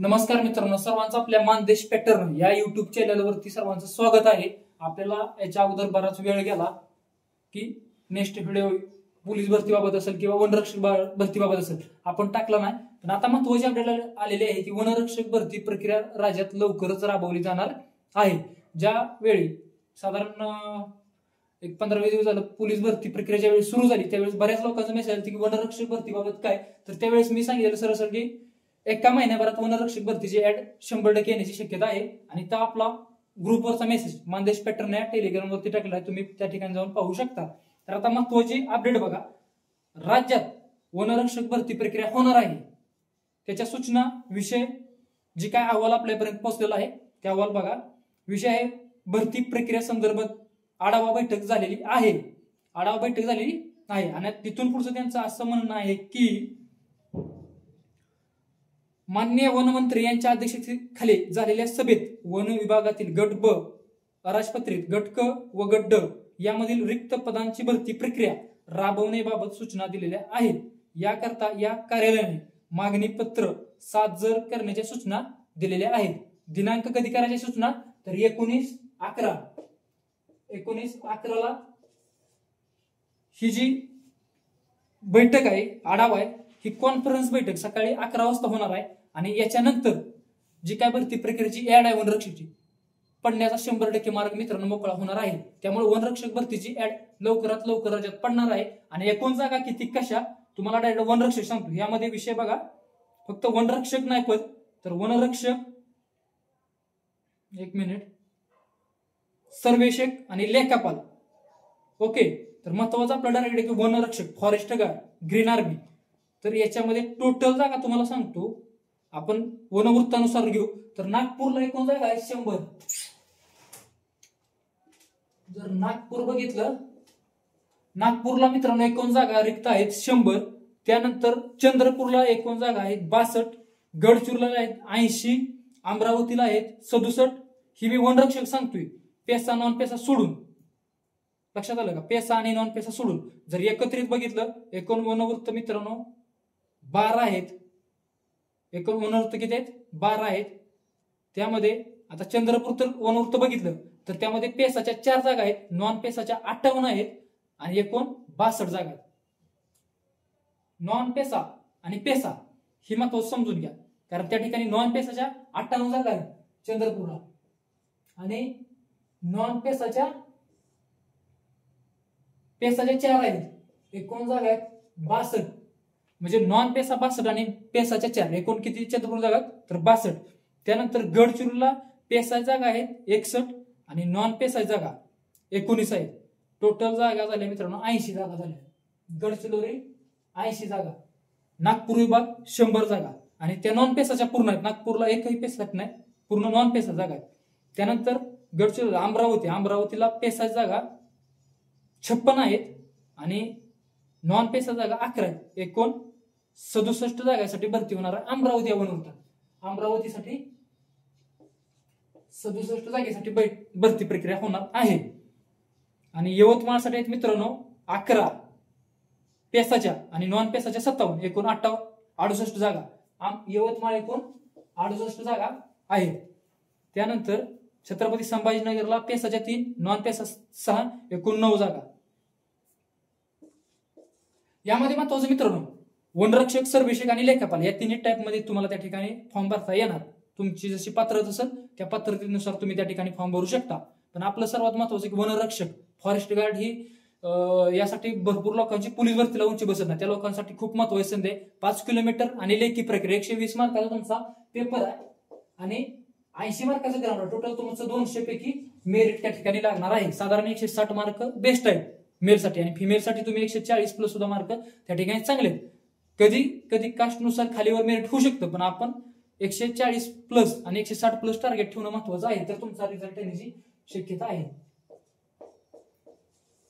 नमस्कार मित्रांनो, सर्वांचं आपल्या मानदेश पॅटर्न या युट्यूब चॅनलवरती सर्वांचं स्वागत आहे। आपल्याला याच्या अगोदर बराच वेळ गेला की नेक्स्ट व्हिडिओ पोलीस भरतीबाबत असेल किंवा वनरक्षक भरतीबाबत असेल आपण टाकला नाही, पण आता महत्त्वाची अपडेट आलेली आहे की वनरक्षक भरती प्रक्रिया राज्यात लवकरच राबवली जाणार आहे। ज्या वेळी साधारण एक 15-20 दिवस झालं पोलीस भरती प्रक्रिया ज्यावेळी सुरू झाली त्यावेळेस बऱ्याच लोकांचा मेसेज आला की वनरक्षक भरतीबाबत काय, तर त्यावेळेस मी सांगितलं सरळ की एका महिन्याभरात वनरक्षक भरतीची ऍड 100% येण्याची शक्यता आहे। आणि तो आपला ग्रुपवरचा मेसेज मानदेश पॅटर्न या टेलिग्राम वरती टाकला आहे, तुम्ही त्या ठिकाणी जाऊन पाहू शकता। तर आता महत्त्वाची अपडेट बघा, राज्यात वनरक्षक भरती प्रक्रिया होणार आहे त्याच्या सूचना विषय जी काय अहवाल आपल्यापर्यंत पोहोचलेला आहे त्या अहवाल बघा। विषय आहे भरती प्रक्रिया संदर्भात आढावा बैठक झालेली आहे, आणि तिथून पुढचं त्यांचं असं म्हणणं आहे की माननीय वनमंत्री यांच्या अध्यक्षतेखाली झालेल्या सभेत वन विभागातील गट ब अराजपत्रित गट क व गट ड यामधील रिक्त पदांची भरती प्रक्रिया राबवण्याबाबत सूचना दिलेल्या आहेत। याकरता या कार्यालयाने मागणी पत्र सादर करण्याच्या सूचना दिलेल्या आहेत। दिनांक कधी करायची सूचना, तर 19/11 ही जी बैठक आहे, आढावा आहे, ही कॉन्फरन्स बैठक सकाळी 11 वाजता होणार आहे। आणि याच्यानंतर जी काय भरती प्रक्रियेची ऍड आहे वनरक्षकची पडण्याचा 100% मार्ग मित्रांनो मोकळा होणार आहे। त्यामुळे वनरक्षक भरतीची ऍड लवकरात लवकर राज्यात पडणार आहे। आणि एकूण जागा किती कशा तुम्हाला डायरेक्ट वनरक्षक सांगतो। यामध्ये विषय बघा, फक्त वनरक्षक नाही पद, तर वनरक्षक, एक मिनिट, सर्वेक्षक आणि लेखापाल। ओके, तर महत्वाचा आपला डायरेक्ट आहे की वनरक्षक, फॉरेस्ट गार्ड, ग्रीन आर्मी। तर याच्यामध्ये टोटल जागा तुम्हाला सांगतो, आपण वनवृत्तानुसार घेऊ तर नागपूरला एकूण जागा आहे 100। जर नागपूर बघितलं, नागपूरला मित्रांनो एकूण जागा रिक्त आहेत 100। त्यानंतर चंद्रपूरला एकूण जागा आहेत 62, गडचिरोलीला आहेत 80, अमरावतीला आहेत 67। ही मी वनरक्षक सांगतोय, पेसा नॉन पेसा सोडून, लक्षात आलं का, पेसा आणि नॉन पेसा सोडून जर एकत्रित बघितलं एकूण वनवृत्त मित्रांनो 12 आहेत। एकूण वनवृत्त किती आहेत, 12 आहेत। त्यामध्ये आता चंद्रपूर तर वनवृत्त बघितलं तर त्यामध्ये पेसाच्या 4 जागा आहेत, नॉन पेसाच्या 58 आहेत आणि एकूण 62 जागा आहेत। नॉन पेसा आणि पेसा ही महत्व समजून घ्या, कारण त्या ठिकाणी नॉन पेसाच्या 58 जागा आहेत चंद्रपूरला आणि नॉन पेसाच्या 4 आहेत, एकूण जागा आहेत 62। म्हणजे नॉन पेसा 62 आणि पेसाच्या 4, एकूण किती चंद्रपूर जागा, तर 62। त्यानंतर गडचिरोलीला पेसा जागा आहेत 61 आणि नॉन पेसा जागा 19 आहेत। टोटल जागा झाल्या मित्रांनो 80 जागा झाल्या। गडचिरोली 80 जागा, नागपूर विभाग 100 जागा आणि त्या नॉन पेसाच्या पूर्ण आहेत। नागपूरला एकही पेसा नाही, पूर्ण नॉन पेसा जागा आहेत। त्यानंतर गडचिरोली, अमरावतीला पेसा जागा 56 आहेत आणि नॉन पेसा जागा 11 आहेत। एकूण 67 जागांसाठी भरती होणार आहे अमरावती या वनवृत्तात। अमरावतीसाठी 67 जागेसाठी भरती प्रक्रिया होणार आहे। आणि यवतमाळसाठी आहेत मित्रांनो 11 पेसाच्या आणि नॉन पेसाच्या 57, एकूण 68 जागा। यवतमाळ एकूण 68 जागा आहेत। त्यानंतर छत्रपती संभाजीनगरला पेसाच्या 3, नॉन पेसा 6, एकूण 9 जागा। यामध्ये महत्वाचं मित्रांनो वनरक्षक, सर्वेक्षक आणि लेखापाल या तिन्ही टाईप मध्ये तुम्हाला त्या ठिकाणी फॉर्म भरता येणार। तुमची जशी पात्रता असेल त्या पात्रतेनुसार तुम्ही त्या ठिकाणी फॉर्म भरू शकता। पण आपलं सर्वात महत्वाचं की वनरक्षक, फॉरेस्ट गार्ड ही यासाठी भरपूर लोकांची पोलीस भरतीला उंची बसत नाही, त्या लोकांसाठी खूप महत्वाची संधी आहे। 5 किलोमीटर आणि लेखी प्रक्रिया 120 मार्काचा तुमचा पेपर आहे आणि 80 मार्काचं ग्राउंड, टोटल तुमचं 200 पैकी मेरिट त्या ठिकाणी लागणार आहे। साधारण 160 मार्क बेस्ट आहे मेलसाठी आणि फिमेलसाठी तुम्ही 140 प्लस सुद्धा मार्क त्या ठिकाणी चांगले आहेत। कधी कधी कास्टनुसार खालीवर मेरिट होऊ शकतं, पण आपण 140 प्लस आणि 160 प्लस टार्गेट ठेवणं महत्वाचं आहे, तर तुमचा रिझल्ट येण्याची शक्यता आहे।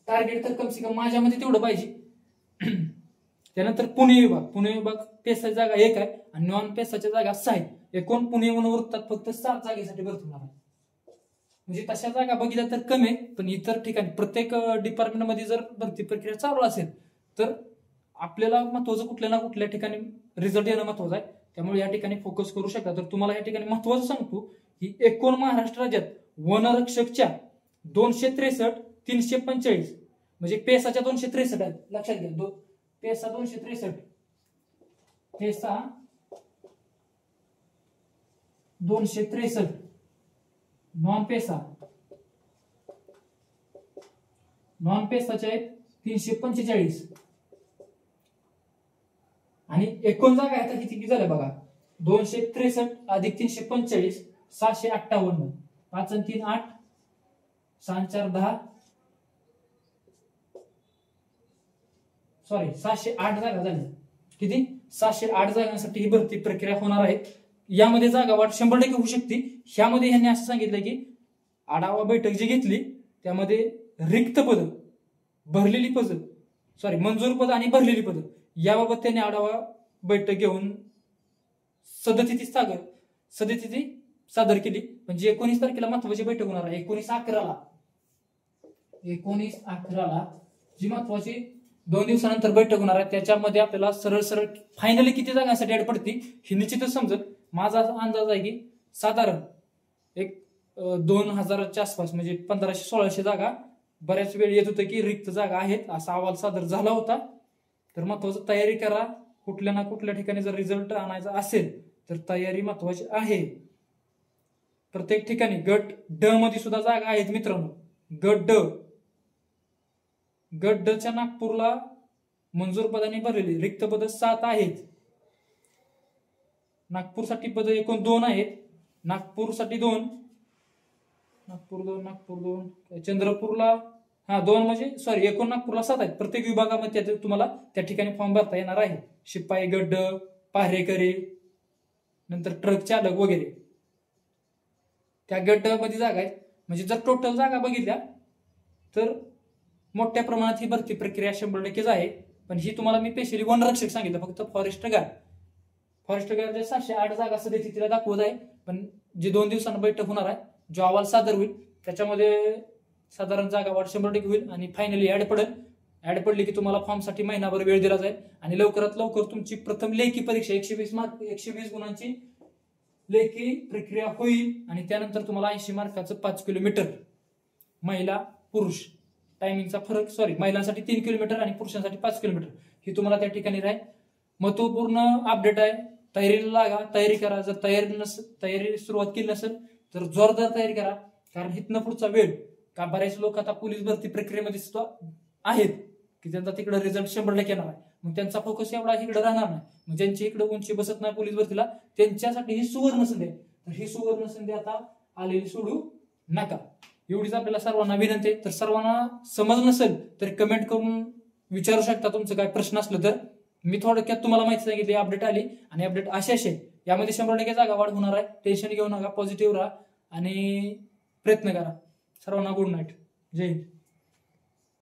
टार्गेट तर कमसे कम माझ्यामध्ये तेवढं पाहिजे। त्यानंतर पुणे विभाग पेसाच्या जागा 1 आहे आणि नॉन पेसाच्या जागा 6 आहेत। एकूण पुणे वनवृत्तात फक्त 7 जागेसाठी भरती होणार आहे। म्हणजे तशा जागा बघितल्या तर कमी आहे, पण इतर ठिकाणी प्रत्येक डिपार्टमेंटमध्ये जर भरती प्रक्रिया चालू असेल तर आपल्याला महत्वाचं कुठल्या ना कुठल्या ठिकाणी रिझल्ट येणं महत्वाचं आहे। त्यामुळे या ठिकाणी फोकस करू शकता. तर तुम्हाला या ठिकाणी महत्वाचं सांगतो की एकूण महाराष्ट्र राज्यात वनरक्षकच्या 263, 345 म्हणजे पेसाच्या 263 आहेत, लक्षात घ्या. पेसा 263, पेसा 263, नॉन पेसाच्या आहेत 345 आणि एकूण जागा आहेत किती झाल्या बघा. 263 अधिक 345 658, 5 आणि 3 8, 6 आणि 4 10, सॉरी 708 जागा झाल्या. किती? 708 जागांसाठी ही भरती प्रक्रिया होणार आहे. यामध्ये जागा वाढ 100% होऊ शकते. ह्यामध्ये ह्यांनी असं सांगितलं की आढावा बैठक जी घेतली त्यामध्ये रिक्त पद, भरलेली पद, सॉरी मंजूर पद आणि भरलेली पद याबाबत त्यांनी आढावा बैठक घेऊन सदतिथी सादर केली. म्हणजे 19 तारखेला महत्वाची बैठक होणार आहे. 19/11 जी महत्वाची 2 दिवसानंतर बैठक होणार आहे. त्याच्यामध्ये आपल्याला सरळ फायनली किती जागांसाठी ऍड पडती हे निश्चितच समजत. माझा अंदाज आहे की साधारण एक 2000च्या आसपास म्हणजे 1500-1600 जागा बऱ्याच वेळ येत होतं की रिक्त जागा आहेत असा अहवाल सादर झाला होता. तर महत्वाचं तयारी करा. कुठल्या ना कुठल्या ठिकाणी जर रिझल्ट आणायचा असेल तर तयारी महत्वाची आहे. प्रत्येक ठिकाणी गट ड मध्ये सुद्धा जागा आहेत मित्रांनो. गट ड च्या नागपूरला मंजूर पदाने भरलेली रिक्त पद 7 आहेत. नागपूरसाठी पद एकूण 2 आहेत. नागपूरसाठी 2, चंद्रपूरला 2 म्हणजे सॉरी एकूण नागपूरला 7 आहेत. प्रत्येक विभागामध्ये तुम्हाला त्या ठिकाणी फॉर्म भरता येणार आहे. शिपाई गट, पहारेकरी, नंतर ट्रक चालक वगैरे त्या गट मध्ये जागा आहेत. म्हणजे जर टोटल जागा बघितल्या तर मोठ्या प्रमाणात ही भरती प्रक्रिया 100% आहे. पण ही तुम्हाला मी स्पेशली वनरक्षक सांगितलं. फक्त फॉरेस्ट गार्डच्या 708 जागा सध्या दाखवत आहे. पण जे 2 दिवसांना बैठक होणार आहे, जो अहवाल सादर होईल त्याच्यामध्ये साधारण जागा वाढ 100% होईल आणि फायनली ऍड पडली की तुम्हाला फॉर्मसाठी महिनाभर वेळ दिला जाईल आणि लवकरात लवकर तुमची प्रथम लेखी परीक्षा 120 गुणांची लेखी प्रक्रिया होईल आणि त्यानंतर तुम्हाला 80 मार्काचं 5 किलोमीटर महिला पुरुष टायमिंगचा फरक, सॉरी महिलांसाठी 3 किलोमीटर आणि पुरुषांसाठी 5 किलोमीटर ही तुम्हाला त्या ठिकाणी राहील. महत्वपूर्ण अपडेट आहे. तयारीला लागा, तयारी करा. जर तयारी सुरुवात केली नसेल तर जोरदार तयारी करा. कारण इथनं पुढचा वेळ का बरेच लोक आता पोलीस भरती प्रक्रियेमध्ये सुद्धा आहेत की त्यांचा तिकडे रिझल्ट 100% येणार आहे. मग त्यांचा फोकस एवढा इकडे राहणार नाही. मग ज्यांची इकडे उंची बसत नाही पोलीस भरतीला त्यांच्यासाठी ही सुवर्ण संधी आहे. तर ही सुवर्ण संधी आता आलेली सोडू नका. एवढीच आपल्याला सर्वांना विनंती आहे. तर सर्वांना समज नसेल तर कमेंट करून विचारू शकता तुमचं काय प्रश्न असलं तर. मी थोडक्यात तुम्हाला माहिती सांगितली. अपडेट आली आणि अपडेट असे यामध्ये 100% जागा वाढ होणार आहे. टेन्शन घेऊ नका, पॉझिटिव्ह राहा आणि प्रयत्न करा. सर्वांना गुड नाईट. जय हिंद.